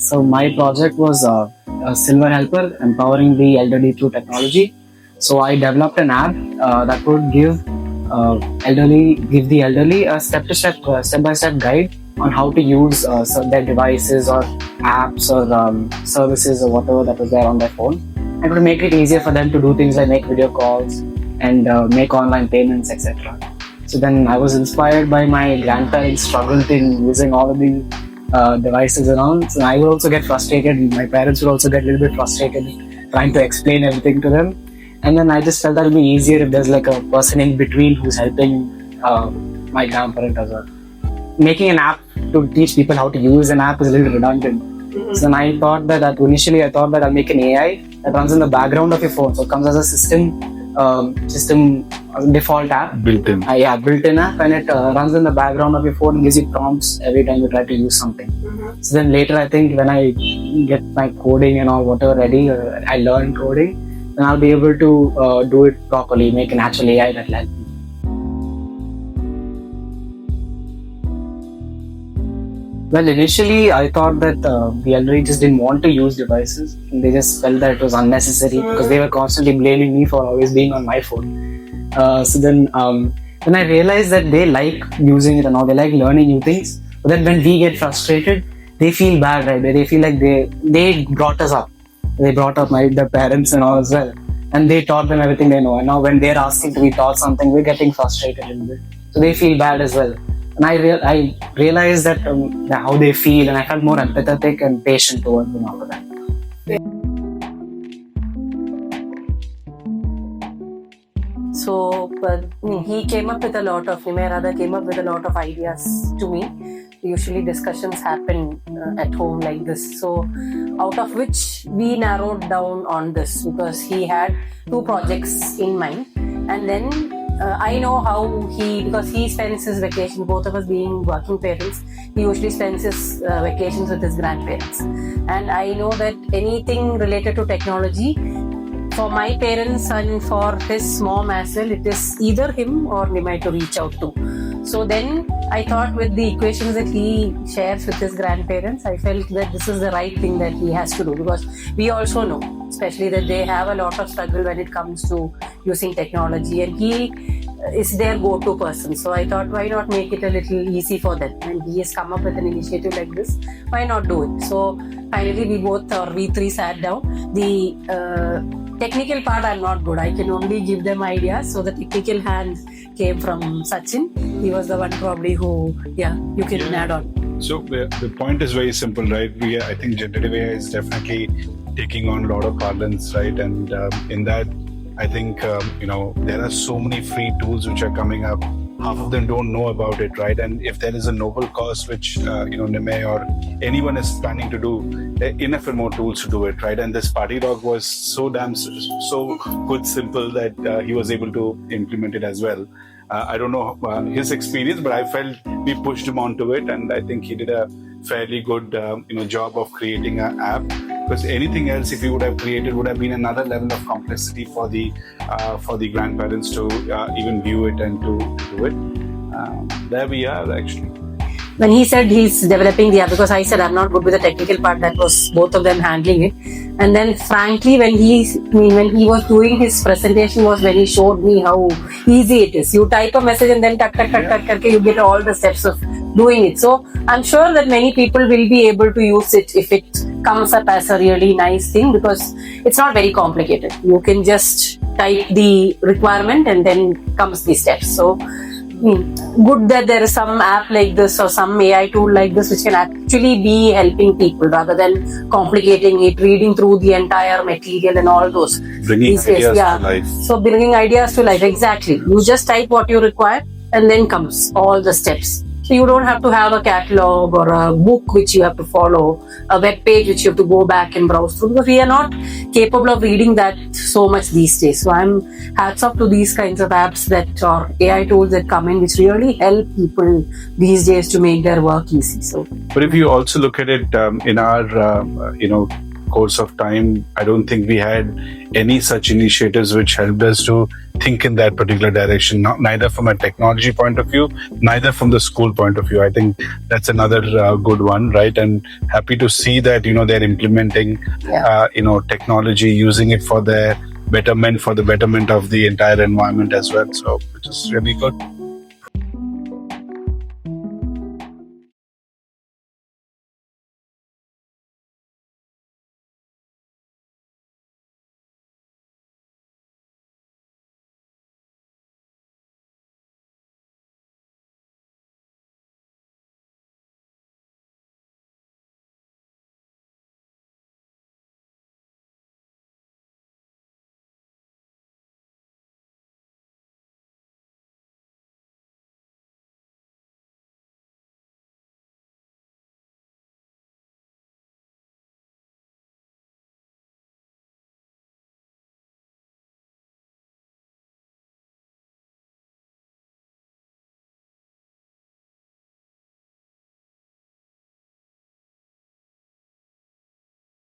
So my project was a silver helper empowering the elderly through technology. So I developed an app that would give the elderly a step-by-step guide on how to use their devices or apps or services or whatever that was there on their phone. It would make it easier for them to do things like make video calls and make online payments, etc. So then I was inspired by my grandparents' struggle in using all of the devices around. So I would also get frustrated. My parents would also get a little bit frustrated trying to explain everything to them. And then I just felt that it would be easier if there's like a person in between who's helping my grandparent as well. Making an app to teach people how to use an app is a little redundant. So then I thought that I'll make an AI that runs in the background of your phone. So it comes as a system default app. Built-in. Built-in app, and it runs in the background of your phone and gives you prompts every time you try to use something. So then later, I think when I get my coding and all whatever ready, I learn coding, then I'll be able to do it properly, make an actual AI that will help me. Well, initially I thought that the elderly just didn't want to use devices. They just felt that it was unnecessary because they were constantly blaming me for always being on my phone. So then I realized that they like using it and all, they like learning new things. But then when we get frustrated, they feel bad, right? They feel like they brought us up. They brought up their parents and all as well. And they taught them everything they know. And now when they're asking to be taught something, we're getting frustrated a little bit. So they feel bad as well. And I realized that how they feel, and I felt more empathetic and patient towards them after that. So he came up with a lot of ideas to me. Usually discussions happen at home like this. So out of which we narrowed down on this because he had 2 projects in mind, and then I know how because he spends his vacation, both of us being working parents, he usually spends his vacations with his grandparents. And I know that anything related to technology, for my parents and for his mom as well, it is either him or Nimay to reach out to. So then I thought with the equations that he shares with his grandparents, I felt that this is the right thing that he has to do, because we also know, especially that they have a lot of struggle when it comes to using technology, and he is their go-to person. So I thought, why not make it a little easy for them? And he has come up with an initiative like this, why not do it? So finally we 3 sat down. The technical part I'm not good. I can only give them ideas. So the technical hand came from Sachin. He was the one probably who, you can add on. So the point is very simple, right? I think generative AI is definitely taking on a lot of parlance, right? And in that, I think, there are so many free tools which are coming up. Half of them don't know about it, right? And if there is a noble cause which, Nimay or anyone is planning to do, there are enough and more tools to do it, right? And this party dog was so good, simple that he was able to implement it as well. I don't know his experience, but I felt we pushed him onto it, and I think he did a fairly good, job of creating an app. Because anything else, if you would have created, would have been another level of complexity for the grandparents to even view it and to do it. There we are, actually. When he said he's developing the app, because I said I'm not good with the technical part, that was both of them handling it. And then frankly, when he was doing his presentation, was when he showed me how easy it is. You type a message and then tuck, you get all the steps of doing it. So I'm sure that many people will be able to use it if it comes up as a really nice thing, because it's not very complicated. You can just type the requirement and then comes the steps. So good that there is some app like this or some AI tool like this which can actually be helping people rather than complicating it, reading through the entire material and all those. Bringing ideas to life. So bringing ideas to life, exactly. You just type what you require and then comes all the steps. So you don't have to have a catalog or a book which you have to follow, a web page which you have to go back and browse through, because we are not capable of reading that so much these days. So I'm hats off to these kinds of apps that or AI tools that come in, which really help people these days to make their work easy. So, but if you also look at it in our course of time, I don't think we had any such initiatives which helped us to think in that particular direction, neither from a technology point of view, neither from the school point of view. I think that's another good one, right? And happy to see that, they're implementing, technology, using it for their betterment, for the betterment of the entire environment as well. So, which is really good.